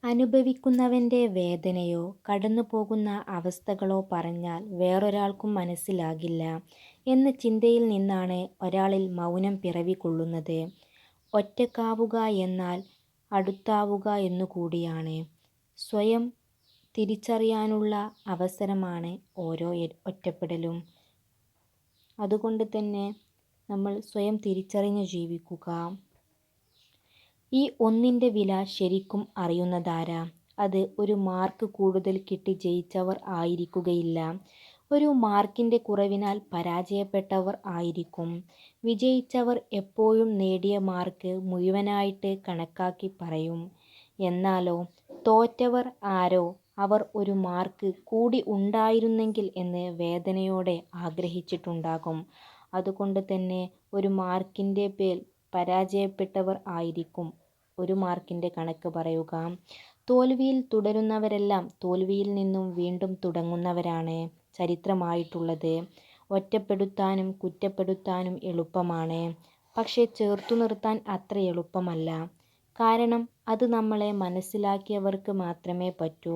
അനുഭവിക്കുന്നവൻ്റെ വേദനയോ കടന്നുപോകുന്ന അവസ്ഥകളോ പറഞ്ഞാൽ വേറൊരാൾക്കും മനസ്സിലാകില്ല എന്ന ചിന്തയിൽ നിന്നാണ് ഒരാളിൽ മൗനം പിറവികൊള്ളുന്നത്. ഒറ്റക്കാവുക എന്നാൽ അടുത്താവുക എന്നുകൂടിയാണ്. സ്വയം തിരിച്ചറിയാനുള്ള അവസരമാണ് ഓരോ ഒറ്റപ്പെടലും. അതുകൊണ്ട് തന്നെ നമ്മൾ സ്വയം തിരിച്ചറിഞ്ഞ് ജീവിക്കുക. ഈ ഒന്നിൻ്റെ വില ശരിക്കും അറിയുന്നതാരാ? അത് ഒരു മാർക്ക് കൂടുതൽ കിട്ടി ജയിച്ചവർ ആയിരിക്കുകയില്ല. ഒരു മാർക്കിൻ്റെ കുറവിനാൽ പരാജയപ്പെട്ടവർ ആയിരിക്കും. വിജയിച്ചവർ എപ്പോഴും നേടിയ മാർക്ക് മുഴുവനായിട്ട് കണക്കാക്കി പറയും. എന്നാലോ തോറ്റവർ ആരോ അവർ ഒരു മാർക്ക് കൂടി ഉണ്ടായിരുന്നെങ്കിൽ എന്ന് വേദനയോടെ ആഗ്രഹിച്ചിട്ടുണ്ടാകും. അതുകൊണ്ട് തന്നെ ഒരു മാർക്കിൻ്റെ പേരിൽ പരാജയപ്പെട്ടവർ ആയിരിക്കും ഒരു മാർക്കിൻ്റെ കണക്ക് പറയുക. തോൽവിയിൽ തുടരുന്നവരെല്ലാം തോൽവിയിൽ നിന്നും വീണ്ടും തുടങ്ങുന്നവരാണ് ചരിത്രമായിട്ടുള്ളത്. ഒറ്റപ്പെടുത്താനും കുറ്റപ്പെടുത്താനും എളുപ്പമാണ്, പക്ഷേ ചേർത്തു നിർത്താൻ അത്ര എളുപ്പമല്ല. കാരണം അത് നമ്മളെ മനസ്സിലാക്കിയവർക്ക് മാത്രമേ പറ്റൂ.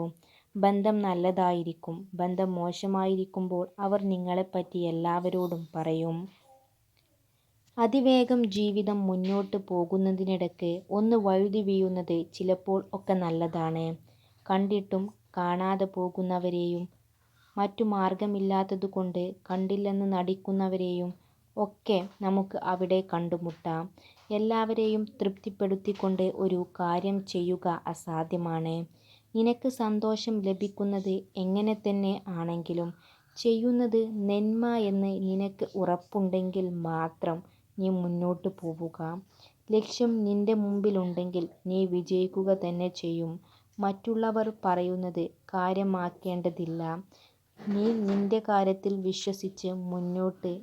ബന്ധം നല്ലതായിരിക്കും, ബന്ധം മോശമായിരിക്കുമ്പോൾ അവർ നിങ്ങളെപ്പറ്റി എല്ലാവരോടും പറയും. അതിവേഗം ജീവിതം മുന്നോട്ട് പോകുന്നതിനിടയ്ക്ക് ഒന്ന് വഴുതി വീഴുന്നത് ചിലപ്പോൾ ഒക്കെ നല്ലതാണ്. കണ്ടിട്ടും കാണാതെ പോകുന്നവരെയും മറ്റു മാർഗമില്ലാത്തതുകൊണ്ട് കണ്ടില്ലെന്ന് നടിക്കുന്നവരെയും ഒക്കെ നമുക്ക് അവിടെ കണ്ടുമുട്ടാം. എല്ലാവരെയും തൃപ്തിപ്പെടുത്തിക്കൊണ്ട് ഒരു കാര്യം ചെയ്യുക അസാധ്യമാണ്. നിനക്ക് സന്തോഷം ലഭിക്കുന്നത് എങ്ങനെ തന്നെ ആണെങ്കിലും ചെയ്യുന്നത് നന്മ എന്ന് നിനക്ക് ഉറപ്പുണ്ടെങ്കിൽ മാത്രം നീ മുന്നോട്ട് പോവുക. ലക്ഷ്യം നിന്റെ മുമ്പിലുണ്ടെങ്കിൽ നീ വിജയിക്കുക തന്നെ ചെയ്യും. മറ്റുള്ളവർ പറയുന്നത് കാര്യമാക്കേണ്ടതില്ല. നീ നിന്റെ കാര്യത്തിൽ വിശ്വസിച്ച് മുന്നോട്ട്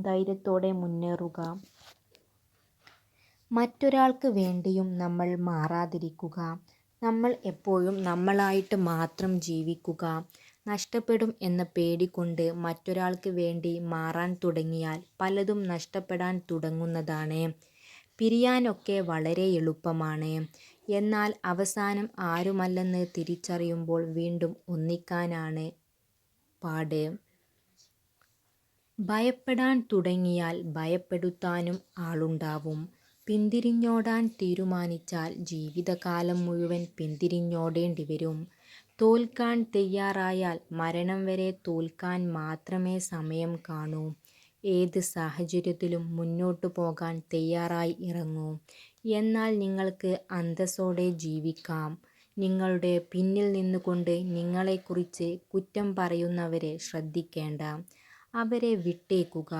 ധൈര്യത്തോടെ മുന്നേറുക. മറ്റൊരാൾക്ക് വേണ്ടിയും നമ്മൾ മാറാതിരിക്കുക. നമ്മൾ എപ്പോഴും നമ്മളായിട്ട് മാത്രം ജീവിക്കുക. നഷ്ടപ്പെടും എന്ന പേടി കൊണ്ട് മറ്റൊരാൾക്ക് വേണ്ടി മാറാൻ തുടങ്ങിയാൽ പലതും നഷ്ടപ്പെടാൻ തുടങ്ങുന്നതാണ്. പിരിയാനൊക്കെ വളരെ എളുപ്പമാണ്, എന്നാൽ അവസാനം ആരുമല്ലെന്ന് തിരിച്ചറിയുമ്പോൾ വീണ്ടും ഒന്നിക്കാനാണ് പാട്. ഭയപ്പെടാൻ തുടങ്ങിയാൽ ഭയപ്പെടുത്താനും ആളുണ്ടാവും. പിന്തിരിഞ്ഞോടാൻ തീരുമാനിച്ചാൽ ജീവിതകാലം മുഴുവൻ പിന്തിരിഞ്ഞോടേണ്ടി വരും. തോൽക്കാൻ തയ്യാറായാൽ മരണം വരെ തോൽക്കാൻ മാത്രമേ സമയം കാണൂ. ഏത് സാഹചര്യത്തിലും മുന്നോട്ടു പോകാൻ തയ്യാറായി ഇറങ്ങൂ. എന്നാൽ നിങ്ങൾക്ക് അന്തസ്സോടെ ജീവിക്കാം. നിങ്ങളുടെ പിന്നിൽ നിന്നുകൊണ്ട് നിങ്ങളെക്കുറിച്ച് കുറ്റം പറയുന്നവരെ ശ്രദ്ധിക്കേണ്ട. അവരെ വിട്ടേക്കുക.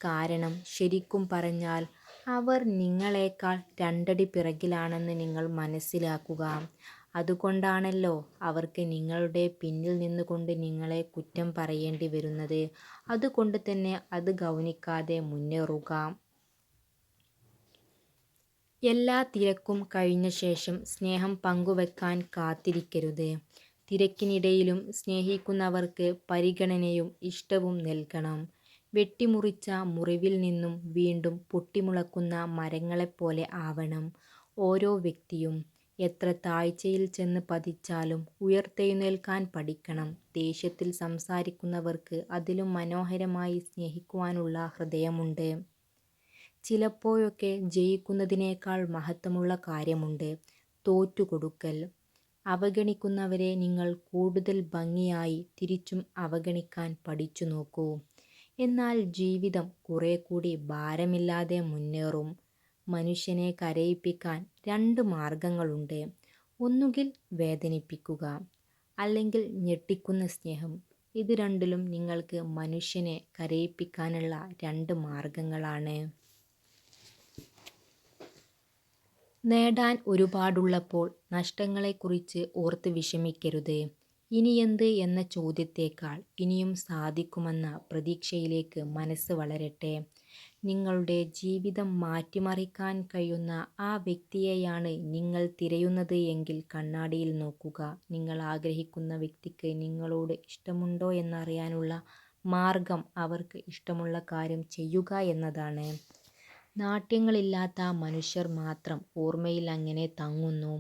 കാരണം ശരിക്കും പറഞ്ഞാൽ അവർ നിങ്ങളെക്കാൾ രണ്ടടി പിറകിലാണെന്ന് നിങ്ങൾ മനസ്സിലാക്കുക. അതുകൊണ്ടാണല്ലോ അവർക്ക് നിങ്ങളുടെ പിന്നിൽ നിന്നുകൊണ്ട് നിങ്ങളെ കുറ്റം പറയേണ്ടി വരുന്നത്. അതുകൊണ്ട് തന്നെ അത് ഗൗനിക്കാതെ മുന്നേറുക. എല്ലാ തിരക്കും കഴിഞ്ഞ ശേഷം സ്നേഹം പങ്കുവെക്കാൻ കാത്തിരിക്കരുത്. തിരക്കിനിടയിലും സ്നേഹിക്കുന്നവർക്ക് പരിഗണനയും ഇഷ്ടവും നൽകണം. വെട്ടിമുറിച്ച മുറിവിൽ നിന്നും വീണ്ടും പൊട്ടിമുളക്കുന്ന മരങ്ങളെപ്പോലെ ആവണം ഓരോ വ്യക്തിയും. എത്ര താഴ്ചയിൽ ചെന്ന് പതിച്ചാലും ഉയർത്തെഴുന്നേൽക്കാൻ പഠിക്കണം. ദേഷ്യത്തിൽ സംസാരിക്കുന്നവർക്ക് അതിലും മനോഹരമായി സ്നേഹിക്കുവാനുള്ള ഹൃദയമുണ്ട്. ചിലപ്പോഴൊക്കെ ജയിക്കുന്നതിനേക്കാൾ മഹത്വമുള്ള കാര്യമുണ്ട് തോറ്റുകൊടുക്കൽ. അവഗണിക്കുന്നവരെ നിങ്ങൾ കൂടുതൽ ഭംഗിയായി തിരിച്ചും അവഗണിക്കാൻ പഠിച്ചു നോക്കൂ. എന്നാൽ ജീവിതം കുറെ കൂടി ഭാരമില്ലാതെ മുന്നേറും. മനുഷ്യനെ കരയിപ്പിക്കാൻ രണ്ട് മാർഗങ്ങളുണ്ട്. ഒന്നുകിൽ വേദനിപ്പിക്കുക, അല്ലെങ്കിൽ ഞെട്ടിക്കുന്ന സ്നേഹം. ഇത് രണ്ടിലും നിങ്ങൾക്ക് മനുഷ്യനെ കരയിപ്പിക്കാനുള്ള രണ്ട് മാർഗങ്ങളാണ്. നേടാൻ ഒരുപാടുള്ളപ്പോൾ നഷ്ടങ്ങളെക്കുറിച്ച് ഓർത്ത് വിഷമിക്കരുത്. ഇനിയെന്ത് എന്ന ചോദ്യത്തേക്കാൾ ഇനിയും സാധിക്കുമെന്ന പ്രതീക്ഷയിലേക്ക് മനസ്സ് വളരട്ടെ. നിങ്ങളുടെ ജീവിതം മാറ്റിമറിക്കാൻ കഴിയുന്ന ആ വ്യക്തിയെയാണ് നിങ്ങൾ തിരയുന്നത് എങ്കിൽ കണ്ണാടിയിൽ നോക്കുക. നിങ്ങൾ ആഗ്രഹിക്കുന്ന വ്യക്തിക്ക് നിങ്ങളോട് ഇഷ്ടമുണ്ടോ എന്നറിയാനുള്ള മാർഗം അവർക്ക് ഇഷ്ടമുള്ള കാര്യം ചെയ്യുക എന്നതാണ്. നാട്യങ്ങളില്ലാത്ത മനുഷ്യർ മാത്രം ഓർമ്മയിൽ അങ്ങനെ തങ്ങുന്നു.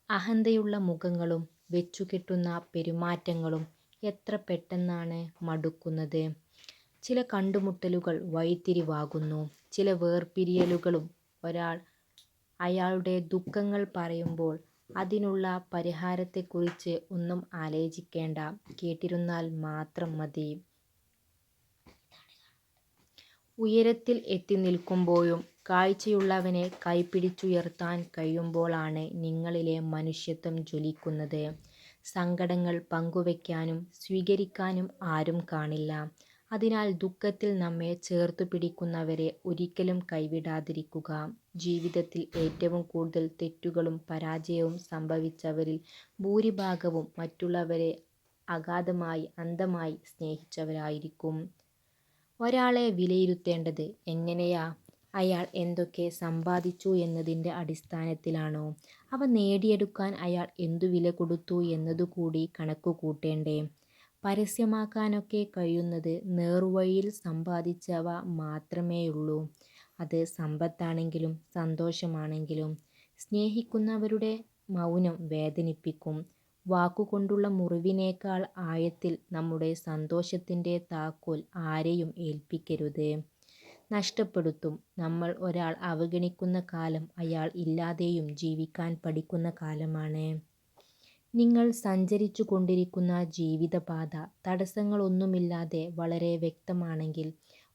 അഹന്തയുള്ള മുഖങ്ങളും വെച്ചുകെട്ടുന്ന പെരുമാറ്റങ്ങളും എത്ര പെട്ടെന്നാണ് മടുക്കുന്നത്. ചില കണ്ടുമുട്ടലുകൾ വഴിത്തിരിവാകുന്നു. ചില വേർപിരിയലുകളും. ഒരാൾ അയാളുടെ ദുഃഖങ്ങൾ പറയുമ്പോൾ അതിനുള്ള പരിഹാരത്തെക്കുറിച്ച് ഒന്നും ആലോചിക്കേണ്ട, കേട്ടിരുന്നാൽ മാത്രം മതി. ഉയരത്തിൽ എത്തി നിൽക്കുമ്പോഴും കാഴ്ചയുള്ളവനെ കൈപിടിച്ചുയർത്താൻ കഴിയുമ്പോഴാണ് നിങ്ങളിലെ മനുഷ്യത്വം ജ്വലിക്കുന്നത്. സങ്കടങ്ങൾ പങ്കുവയ്ക്കാനും സ്വീകരിക്കാനും ആരും കാണില്ല. അതിനാൽ ദുഃഖത്തിൽ നമ്മെ ചേർത്തുപിടിക്കുന്നവരെ ഒരിക്കലും കൈവിടാതിരിക്കുക. ജീവിതത്തിൽ ഏറ്റവും കൂടുതൽ തെറ്റുകളും പരാജയവും സംഭവിച്ചവരിൽ ഭൂരിഭാഗവും മറ്റുള്ളവരെ അഗാധമായി അന്ധമായി സ്നേഹിച്ചവരായിരിക്കും. ഒരാളെ വിലയിരുത്തേണ്ടത് എങ്ങനെയാ? അയാൾ എന്തൊക്കെ സമ്പാദിച്ചു എന്നതിൻ്റെ അടിസ്ഥാനത്തിലാണോ? അവ നേടിയെടുക്കാൻ അയാൾ എന്തു വില കൊടുത്തു എന്നതുകൂടി കണക്കുകൂട്ടേണ്ടേ? പരസ്യമാക്കാനൊക്കെ കഴിയുന്നത് നേർവഴിയിൽ സമ്പാദിച്ചവ മാത്രമേയുള്ളൂ. അത് സമ്പത്താണെങ്കിലും സന്തോഷമാണെങ്കിലും. സ്നേഹിക്കുന്നവരുടെ മൗനം വേദനിപ്പിക്കും. വാക്കുകൊണ്ടുള്ള മുറിവിനേക്കാൾ ആഴത്തിൽ നമ്മുടെ സന്തോഷത്തിൻ്റെ താക്കോൽ ആരെയും ഏൽപ്പിക്കരുത്. നഷ്ടപ്പെടുത്തും. നമ്മൾ ഒരാൾ അവഗണിക്കുന്ന കാലം അയാൾ ഇല്ലാതെയും ജീവിക്കാൻ പഠിക്കുന്ന കാലമാണ്. നിങ്ങൾ സഞ്ചരിച്ചു കൊണ്ടിരിക്കുന്ന ജീവിതപാത തടസ്സങ്ങളൊന്നുമില്ലാതെ വളരെ വ്യക്തമാണെങ്കിൽ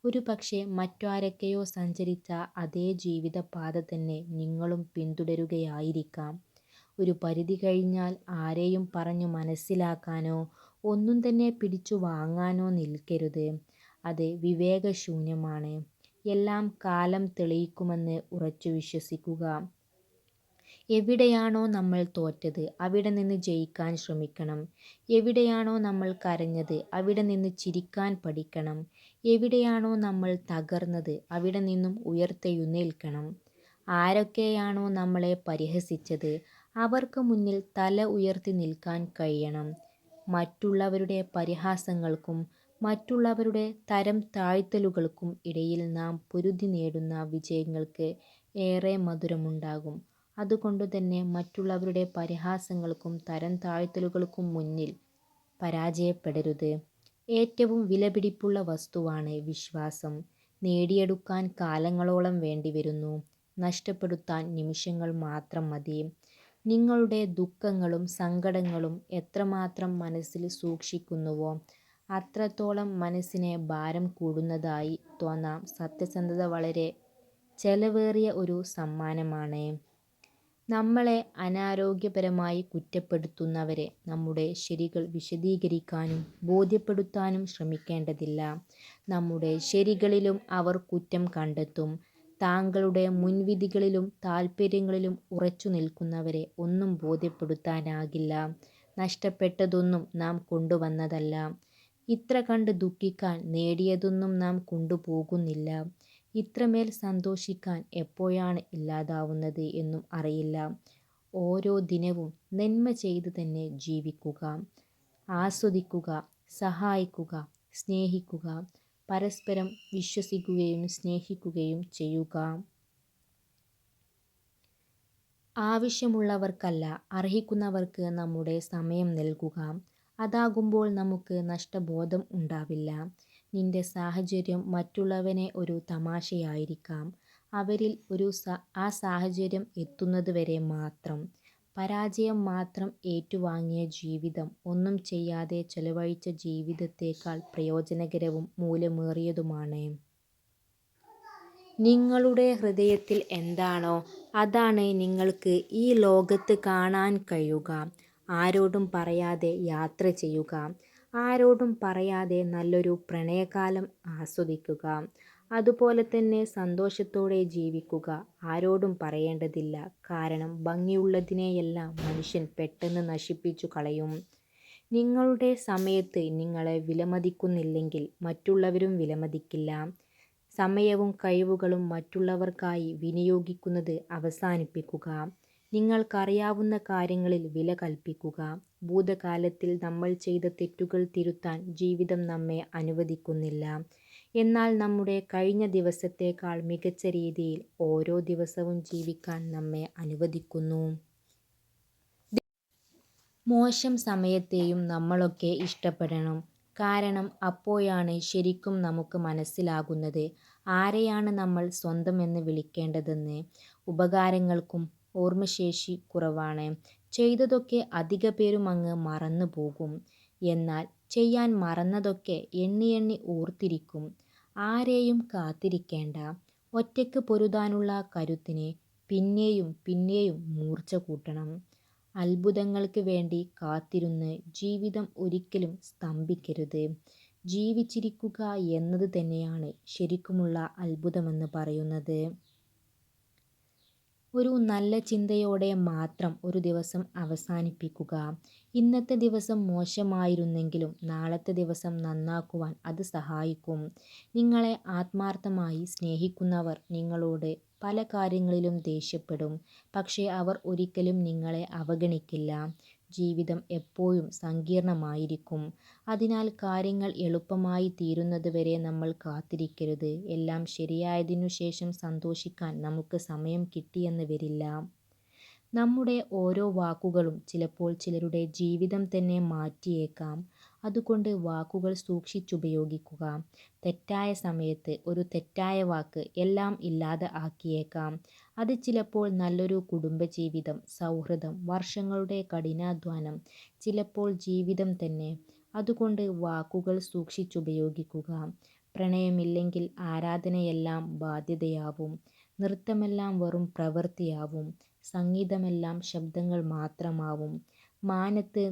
ഒരുപക്ഷേ മറ്റാരൊക്കെയോ സഞ്ചരിച്ച അതേ ജീവിതപാത തന്നെ നിങ്ങളും പിന്തുടരുകയായിരിക്കാം. ഒരു പരിധി കഴിഞ്ഞാൽ ആരെയും പറഞ്ഞു മനസ്സിലാക്കാനോ ഒന്നും തന്നെ പിടിച്ചു വാങ്ങാനോ നിൽക്കരുത്. അത് വിവേകശൂന്യമാണ്. എല്ലാം കാലം തെളിയിക്കുമെന്ന് ഉറച്ചു വിശ്വസിക്കുക. എവിടെയാണോ നമ്മൾ തോറ്റത് അവിടെ നിന്ന് ജയിക്കാൻ ശ്രമിക്കണം. എവിടെയാണോ നമ്മൾ കരഞ്ഞത് അവിടെ നിന്ന് ചിരിക്കാൻ പഠിക്കണം. എവിടെയാണോ നമ്മൾ തകർന്നത് അവിടെ നിന്നും ഉയർത്തെഴുന്നേൽക്കണം. ആരൊക്കെയാണോ നമ്മളെ പരിഹസിച്ചത് അവർക്ക് മുന്നിൽ തല ഉയർത്തി നിൽക്കാൻ കഴിയണം. മറ്റുള്ളവരുടെ പരിഹാസങ്ങൾക്കും മറ്റുള്ളവരുടെ തരം താഴ്ത്തലുകൾക്കും ഇടയിൽ നാം പൊരുതി നേടുന്ന വിജയങ്ങൾക്ക് ഏറെ മധുരമുണ്ടാകും. അതുകൊണ്ടുതന്നെ മറ്റുള്ളവരുടെ പരിഹാസങ്ങൾക്കും തരം താഴ്ത്തലുകൾക്കും മുന്നിൽ പരാജയപ്പെടരുത്. ഏറ്റവും വിലപിടിപ്പുള്ള വസ്തുവാണ് വിശ്വാസം. നേടിയെടുക്കാൻ കാലങ്ങളോളം വേണ്ടിവരുന്നു. നഷ്ടപ്പെടുത്താൻ നിമിഷങ്ങൾ മാത്രം മതി. നിങ്ങളുടെ ദുഃഖങ്ങളും സങ്കടങ്ങളും എത്രമാത്രം മനസ്സിൽ സൂക്ഷിക്കുന്നുവോ അത്രത്തോളം മനസ്സിന് ഭാരം കൂടുന്നതായി തോന്നാം. സത്യസന്ധത വളരെ ചെലവേറിയ ഒരു സമ്മാനമാണ്. നമ്മളെ അനാരോഗ്യപരമായി കുറ്റപ്പെടുത്തുന്നവരെ നമ്മുടെ ശരികൾ വിശദീകരിക്കാനും ബോധ്യപ്പെടുത്താനും ശ്രമിക്കേണ്ടതില്ല. നമ്മുടെ ശരികളിലും അവർ കുറ്റം കണ്ടെത്തും. താങ്കളുടെ മുൻവിധികളിലും താൽപ്പര്യങ്ങളിലും ഉറച്ചു നിൽക്കുന്നവരെ ഒന്നും ബോധ്യപ്പെടുത്താനാകില്ല. നഷ്ടപ്പെട്ടതൊന്നും നാം കൊണ്ടുവന്നതല്ല. ഇത്ര കണ്ട് ദുഃഖിക്കാൻ നേടിയതൊന്നും നാം കൊണ്ടുപോകുന്നില്ല. ഇത്രമേൽ സന്തോഷിക്കാൻ എപ്പോഴാണ് ഇല്ലാതാവുന്നത് എന്നും അറിയില്ല. ഓരോ ദിനവും നന്മ ചെയ്ത് തന്നെ ജീവിക്കുക. ആസ്വദിക്കുക, സഹായിക്കുക, സ്നേഹിക്കുക. പരസ്പരം വിശ്വസിക്കുകയും സ്നേഹിക്കുകയും ചെയ്യുക. ആവശ്യമുള്ളവർക്കല്ല അർഹിക്കുന്നവർക്ക് നമ്മുടെ സമയം നൽകുക. അതാകുമ്പോൾ നമുക്ക് നഷ്ടബോധം ഉണ്ടാവില്ല. നിന്റെ സാഹചര്യം മറ്റുള്ളവന് ഒരു തമാശയായിരിക്കാം. അവരിൽ ആ സാഹചര്യം എത്തുന്നത് വരെ മാത്രം. പരാജയം മാത്രം ഏറ്റുവാങ്ങിയ ജീവിതം ഒന്നും ചെയ്യാതെ ചെലവഴിച്ച ജീവിതത്തേക്കാൾ പ്രയോജനകരവും മൂല്യമേറിയതുമാണ്. നിങ്ങളുടെ ഹൃദയത്തിൽ എന്താണോ അതാണ് നിങ്ങൾക്ക് ഈ ലോകത്ത് കാണാൻ കഴിയുക. ആരോടും പറയാതെ യാത്ര ചെയ്യുക. ആരോടും പറയാതെ നല്ലൊരു പ്രണയകാലം ആസ്വദിക്കുക. അതുപോലെ തന്നെ സന്തോഷത്തോടെ ജീവിക്കുക. ആരോടും പറയേണ്ടതില്ല. കാരണം ഭംഗിയുള്ളതിനെയെല്ലാം മനുഷ്യൻ പെട്ടെന്ന് നശിപ്പിച്ചു കളയും. നിങ്ങളുടെ സമയത്ത് നിങ്ങളെ വിലമതിക്കുന്നില്ലെങ്കിൽ മറ്റുള്ളവരും വിലമതിക്കില്ല. സമയവും കഴിവുകളും മറ്റുള്ളവർക്കായി വിനിയോഗിക്കുന്നത് അവസാനിപ്പിക്കുക. നിങ്ങൾക്കറിയാവുന്ന കാര്യങ്ങളിൽ വില കൽപ്പിക്കുക. ഭൂതകാലത്തിൽ നമ്മൾ ചെയ്ത തെറ്റുകൾ തിരുത്താൻ ജീവിതം നമ്മെ അനുവദിക്കുന്നില്ല. എന്നാൽ നമ്മുടെ കഴിഞ്ഞ ദിവസത്തേക്കാൾ മികച്ച രീതിയിൽ ഓരോ ദിവസവും ജീവിക്കാൻ നമ്മെ അനുവദിക്കുന്നു. മോശം സമയത്തെയും നമ്മളൊക്കെ ഇഷ്ടപ്പെടണം. കാരണം അപ്പോഴാണ് ശരിക്കും നമുക്ക് മനസ്സിലാകുന്നത് ആരെയാണ് നമ്മൾ സ്വന്തം എന്ന് വിളിക്കേണ്ടതെന്ന്. ഉപകാരങ്ങൾക്കും ഓർമ്മശേഷി കുറവാണ്. ചെയ്തതൊക്കെ അധിക പേരും അങ്ങ് മറന്നു പോകും. എന്നാൽ ചെയ്യാൻ മറന്നതൊക്കെ എണ്ണി എണ്ണി ഓർത്തിരിക്കും. ആരെയും കാത്തിരിക്കേണ്ട. ഒറ്റയ്ക്ക് പൊരുതാനുള്ള കരുത്തിന് പിന്നെയും പിന്നെയും മൂർച്ച കൂട്ടണം. അത്ഭുതങ്ങൾക്ക് വേണ്ടി കാത്തിരുന്ന് ജീവിതം ഒരിക്കലും സ്തംഭിക്കരുത്. ജീവിച്ചിരിക്കുക എന്നത് തന്നെയാണ് ശരിക്കുമുള്ള അത്ഭുതമെന്ന് പറയുന്നത്. ഒരു നല്ല ചിന്തയോടെ മാത്രം ഒരു ദിവസം അവസാനിപ്പിക്കുക. ഇന്നത്തെ ദിവസം മോശമായിരുന്നെങ്കിലും നാളത്തെ ദിവസം നന്നാക്കുവാൻ അത് സഹായിക്കും. നിങ്ങളെ ആത്മാർത്ഥമായി സ്നേഹിക്കുന്നവർ നിങ്ങളോട് പല കാര്യങ്ങളിലും ദേഷ്യപ്പെടും. പക്ഷേ അവർ ഒരിക്കലും നിങ്ങളെ അവഗണിക്കില്ല. ജീവിതം എപ്പോഴും സങ്കീർണമായിരിക്കും. അതിനാൽ കാര്യങ്ങൾ എളുപ്പമായി തീരുന്നത് വരെ നമ്മൾ കാത്തിരിക്കരുത്. എല്ലാം ശരിയായതിനു ശേഷം സന്തോഷിക്കാൻ നമുക്ക് സമയം കിട്ടിയെന്ന് വരില്ല. നമ്മുടെ ഓരോ വാക്കുകളും ചിലപ്പോൾ ചിലരുടെ ജീവിതം തന്നെ മാറ്റിയേക്കാം. അതുകൊണ്ട് വാക്കുകൾ സൂക്ഷിച്ചുപയോഗിക്കുക. തെറ്റായ സമയത്ത് ഒരു തെറ്റായ വാക്ക് എല്ലാം ഇല്ലാതെ ആക്കിയേക്കാം. അത് ചിലപ്പോൾ നല്ലൊരു കുടുംബജീവിതം, സൗഹൃദം, വർഷങ്ങളുടെ കഠിനാധ്വാനം, ചിലപ്പോൾ ജീവിതം തന്നെ. അതുകൊണ്ട് വാക്കുകൾ സൂക്ഷിച്ചുപയോഗിക്കുക. പ്രണയമില്ലെങ്കിൽ ആരാധനയെല്ലാം ബാധ്യതയാവും. നൃത്തമെല്ലാം വെറും പ്രവൃത്തിയാവും. സംഗീതമെല്ലാം ശബ്ദങ്ങൾ മാത്രമാവും. മാനത്ത്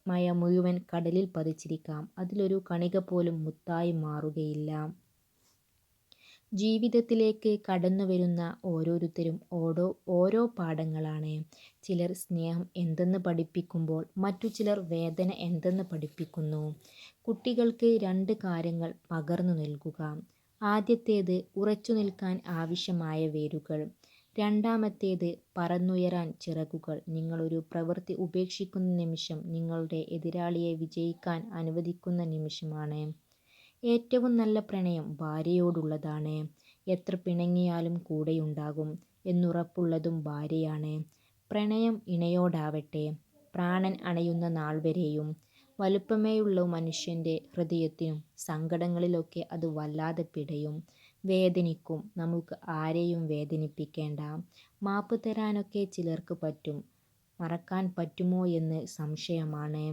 മഴ മുഴുവൻ കടലിൽ പതിച്ചിരിക്കാം. അതിലൊരു കണിക പോലും മുത്തായി മാറുകയില്ല. ജീവിതത്തിലേക്ക് കടന്നുവരുന്ന ഓരോരുത്തരും ഓരോ പാഠങ്ങളാണ്. ചിലർ സ്നേഹം എന്തെന്ന് പഠിപ്പിക്കുമ്പോൾ മറ്റു ചിലർ വേദന എന്തെന്ന് പഠിപ്പിക്കുന്നു. കുട്ടികൾക്ക് രണ്ട് കാര്യങ്ങൾ പകർന്നു നൽകുക. ആദ്യത്തേത് ഉറച്ചു നിൽക്കാൻ ആവശ്യമായ വേരുകൾ. രണ്ടാമത്തേത് പറന്നുയരാൻ ചിറകുകൾ. നിങ്ങളൊരു പ്രവൃത്തി ഉപേക്ഷിക്കുന്ന നിമിഷം നിങ്ങളുടെ എതിരാളിയെ വിജയിക്കാൻ അനുവദിക്കുന്ന നിമിഷമാണ്. ഏറ്റവും നല്ല പ്രണയം ഭാര്യയോടുള്ളതാണ്. എത്ര പിണങ്ങിയാലും കൂടെയുണ്ടാകും എന്നുറപ്പുള്ളതും ഭാര്യയാണ്. പ്രണയം ഇണയോടാവട്ടെ, പ്രാണൻ അണയുന്ന നാൾ വരെയും. വലുപ്പമേയുള്ള മനുഷ്യൻ്റെ ഹൃദയത്തിനും സങ്കടങ്ങളിലൊക്കെ അത് വല്ലാതെ പിടയും, വേദനിക്കും. നമുക്ക് ആരെയും വേദനിപ്പിക്കേണ്ട. മാപ്പ് തരാനൊക്കെ ചിലർക്ക് പറ്റും, മറക്കാൻ പറ്റുമോ എന്ന് സംശയമാണ്.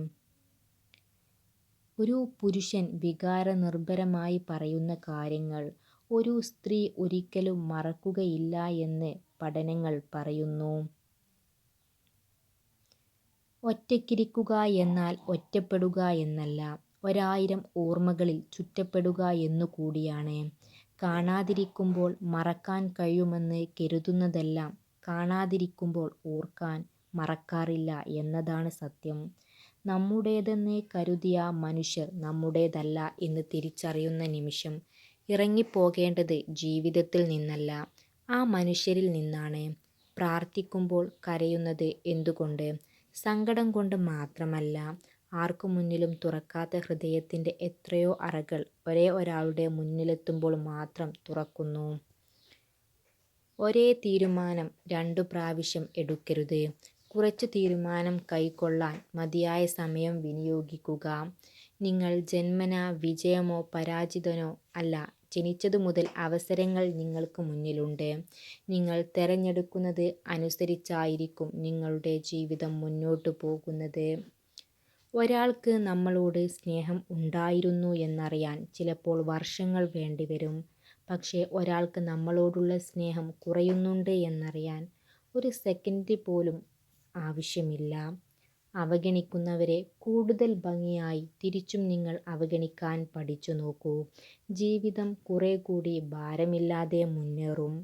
ഒരു പുരുഷൻ വികാരനിർഭരമായി പറയുന്ന കാര്യങ്ങൾ ഒരു സ്ത്രീ ഒരിക്കലും മറക്കുകയില്ല എന്ന് പഠനങ്ങൾ പറയുന്നു. ഒറ്റയ്ക്കിരിക്കുക എന്നാൽ ഒറ്റപ്പെടുക എന്നല്ല, 1000 ഓർമ്മകളിൽ ചുറ്റപ്പെടുക എന്നുകൂടിയാണ്. കാണാതിരിക്കുമ്പോൾ മറക്കാൻ കഴിയുമെന്ന് കരുതുന്നതെല്ലാം കാണാതിരിക്കുമ്പോൾ ഓർക്കാൻ മറക്കാറില്ല എന്നതാണ് സത്യം. നമ്മുടേതെന്ന് കരുതിയ മനുഷ്യർ നമ്മുടേതല്ല എന്ന് തിരിച്ചറിയുന്ന നിമിഷം ഇറങ്ങിപ്പോകേണ്ടത് ജീവിതത്തിൽ നിന്നല്ല, ആ മനുഷ്യരിൽ നിന്നാണ്. പ്രാർത്ഥിക്കുമ്പോൾ കരയുന്നത് എന്തുകൊണ്ട്? സങ്കടം കൊണ്ട് മാത്രമല്ല. ആർക്കു മുന്നിലും തുറക്കാത്ത ഹൃദയത്തിൻ്റെ എത്രയോ അറകൾ ഒരേ ഒരാളുടെ മുന്നിലെത്തുമ്പോൾ മാത്രം തുറക്കുന്നു. ഒരേ തീരുമാനം 2 പ്രാവശ്യം എടുക്കരുത്. കുറച്ചു തീരുമാനം കൈക്കൊള്ളാൻ മതിയായ സമയം വിനിയോഗിക്കുക. നിങ്ങൾ ജന്മനാ വിജയമോ പരാജിതനോ അല്ല. ജനിച്ചതു മുതൽ അവസരങ്ങൾ നിങ്ങൾക്ക് മുന്നിലുണ്ട്. നിങ്ങൾ തിരഞ്ഞെടുക്കുന്നത് അനുസരിച്ചായിരിക്കും നിങ്ങളുടെ ജീവിതം മുന്നോട്ടു പോകുന്നത്. ഒരാൾക്ക് നമ്മളോട് സ്നേഹം ഉണ്ടായിരുന്നു എന്നറിയാൻ ചിലപ്പോൾ വർഷങ്ങൾ വേണ്ടിവരും. പക്ഷേ ഒരാൾക്ക് നമ്മളോടുള്ള സ്നേഹം കുറയുന്നുണ്ട് എന്നറിയാൻ ഒരു സെക്കൻഡ് പോലും ആവശ്യമില്ല. അവഗണിക്കുന്നവരെ കൂടുതൽ ഭംഗിയായി തിരിച്ചും നിങ്ങൾ അവഗണിക്കാൻ പഠിച്ചു നോക്കൂ. ജീവിതം കുറെ കൂടി ഭാരമില്ലാതെ മുന്നേറും.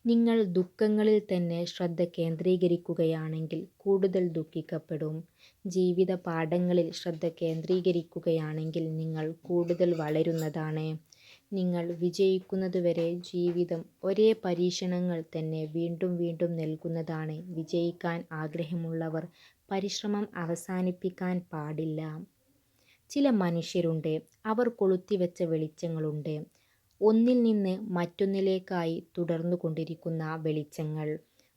നിങ്ങൾ ദുഃഖങ്ങളിൽ തന്നെ ശ്രദ്ധ കേന്ദ്രീകരിക്കുകയാണെങ്കിൽ കൂടുതൽ ദുഃഖിക്കപ്പെടും. ജീവിത പാഠങ്ങളിൽ ശ്രദ്ധ കേന്ദ്രീകരിക്കുകയാണെങ്കിൽ നിങ്ങൾ കൂടുതൽ വളരുന്നതാണ്. നിങ്ങൾ വിജയിക്കുന്നതുവരെ ജീവിതം ഒരേ പരീക്ഷണങ്ങൾ തന്നെ വീണ്ടും വീണ്ടും നൽകുന്നതാണ്. വിജയിക്കാൻ ആഗ്രഹമുള്ളവർ പരിശ്രമം അവസാനിപ്പിക്കാൻ പാടില്ല. ചില മനുഷ്യരുണ്ട്, അവർ കൊളുത്തിവെച്ച വെളിച്ചങ്ങളുണ്ട്, ഒന്നിൽ നിന്ന് മറ്റൊന്നിലേക്കായി തുടർന്നു കൊണ്ടിരിക്കുന്ന വെളിച്ചങ്ങൾ.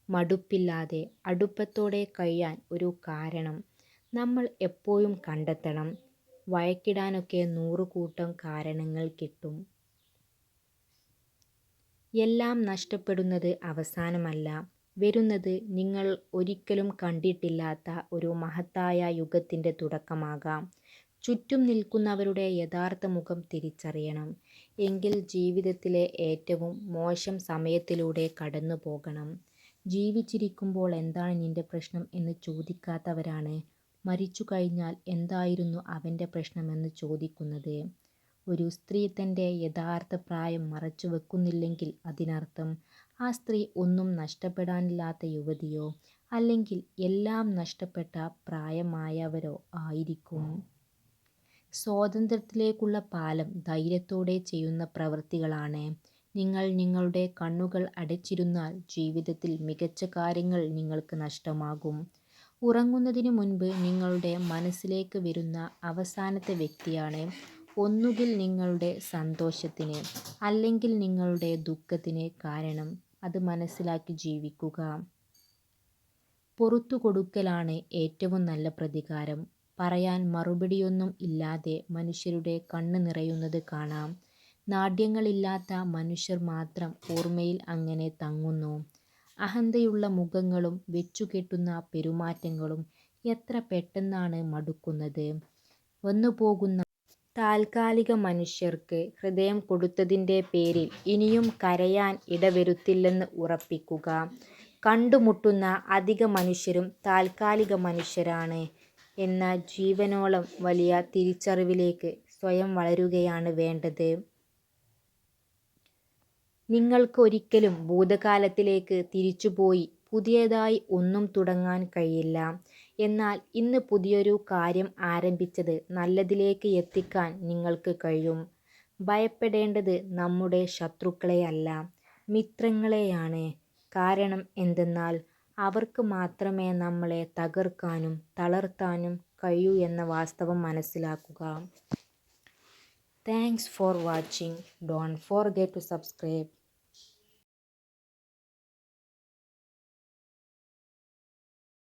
മടുപ്പില്ലാതെ അടുപ്പത്തോടെ കഴിയാൻ ഒരു കാരണം നമ്മൾ എപ്പോഴും കണ്ടെത്തണം. വഴക്കിടാനൊക്കെ 100 കൂട്ടം കാരണങ്ങൾ കിട്ടും. എല്ലാം നഷ്ടപ്പെടുന്നത് അവസാനമല്ല, വരുന്നത് നിങ്ങൾ ഒരിക്കലും കണ്ടിട്ടില്ലാത്ത ഒരു മഹത്തായ യുഗത്തിൻ്റെ തുടക്കമാകാം. ചുറ്റും നിൽക്കുന്നവരുടെ യഥാർത്ഥ മുഖം തിരിച്ചറിയണം എങ്കിൽ ജീവിതത്തിലെ ഏറ്റവും മോശം സമയത്തിലൂടെ കടന്നു പോകണം. ജീവിച്ചിരിക്കുമ്പോൾ എന്താണ് നിന്റെ പ്രശ്നം എന്ന് ചോദിക്കാത്തവരാണ് മരിച്ചു കഴിഞ്ഞാൽ എന്തായിരുന്നു അവൻ്റെ പ്രശ്നമെന്ന് ചോദിക്കുന്നത്. ഒരു സ്ത്രീ തൻ്റെ യഥാർത്ഥ പ്രായം മറച്ചു വെക്കുന്നില്ലെങ്കിൽ അതിനർത്ഥം ആ സ്ത്രീ ഒന്നും നഷ്ടപ്പെടാനില്ലാത്ത യുവതിയോ അല്ലെങ്കിൽ എല്ലാം നഷ്ടപ്പെട്ട പ്രായമായവരോ ആയിരിക്കും. സ്വാതന്ത്ര്യത്തിലേക്കുള്ള പാലം ധൈര്യത്തോടെ ചെയ്യുന്ന പ്രവൃത്തികളാണ്. നിങ്ങൾ നിങ്ങളുടെ കണ്ണുകൾ അടച്ചിരുന്നാൽ ജീവിതത്തിൽ മികച്ച കാര്യങ്ങൾ നിങ്ങൾക്ക് നഷ്ടമാകും. ഉറങ്ങുന്നതിന് മുൻപ് നിങ്ങളുടെ മനസ്സിലേക്ക് വരുന്ന അവസാനത്തെ വ്യക്തിയാണ് ഒന്നുകിൽ നിങ്ങളുടെ സന്തോഷത്തിന് അല്ലെങ്കിൽ നിങ്ങളുടെ ദുഃഖത്തിന് കാരണം. അത് മനസ്സിലാക്കി ജീവിക്കുക. പുറത്തു കൊടുക്കലാണ് ഏറ്റവും നല്ല പ്രതികാരം. പറയാൻ മറുപടിയൊന്നും ഇല്ലാതെ മനുഷ്യരുടെ കണ്ണ് നിറയുന്നത് കാണാം. നാട്യങ്ങളില്ലാത്ത മനുഷ്യർ മാത്രം ഓർമ്മയിൽ അങ്ങനെ തങ്ങുന്നു. അഹന്തയുള്ള മുഖങ്ങളും വെച്ചുകെട്ടുന്ന പെരുമാറ്റങ്ങളും എത്ര പെട്ടെന്നാണ് മടുക്കുന്നത്. വന്നുപോകുന്ന താൽക്കാലിക മനുഷ്യർക്ക് ഹൃദയം കൊടുത്തതിൻ്റെ പേരിൽ ഇനിയും കരയാൻ ഇടവരുത്തില്ലെന്ന് ഉറപ്പിക്കുക. കണ്ടുമുട്ടുന്ന അധിക മനുഷ്യരും താൽക്കാലിക മനുഷ്യരാണ് എന്ന ജീവനോളം വലിയ തിരിച്ചറിവിലേക്ക് സ്വയം വളരുകയാണ് വേണ്ടത്. നിങ്ങൾക്ക് ഒരിക്കലും ഭൂതകാലത്തിലേക്ക് തിരിച്ചുപോയി പുതിയതായി ഒന്നും തുടങ്ങാൻ കഴിയില്ല. എന്നാൽ ഇന്ന് പുതിയൊരു കാര്യം ആരംഭിച്ചത് നല്ലതിലേക്ക് എത്തിക്കാൻ നിങ്ങൾക്ക് കഴിയും. ഭയപ്പെടേണ്ടത് നമ്മുടെ ശത്രുക്കളെയല്ല, മിത്രങ്ങളെയാണ്. കാരണം എന്തെന്നാൽ അവർക്ക് മാത്രമേ നമ്മളെ തകർക്കാനും തളർത്താനും കഴിയൂ എന്ന വാസ്തവം മനസ്സിലാക്കുക. Thanks for watching. Don't forget to subscribe.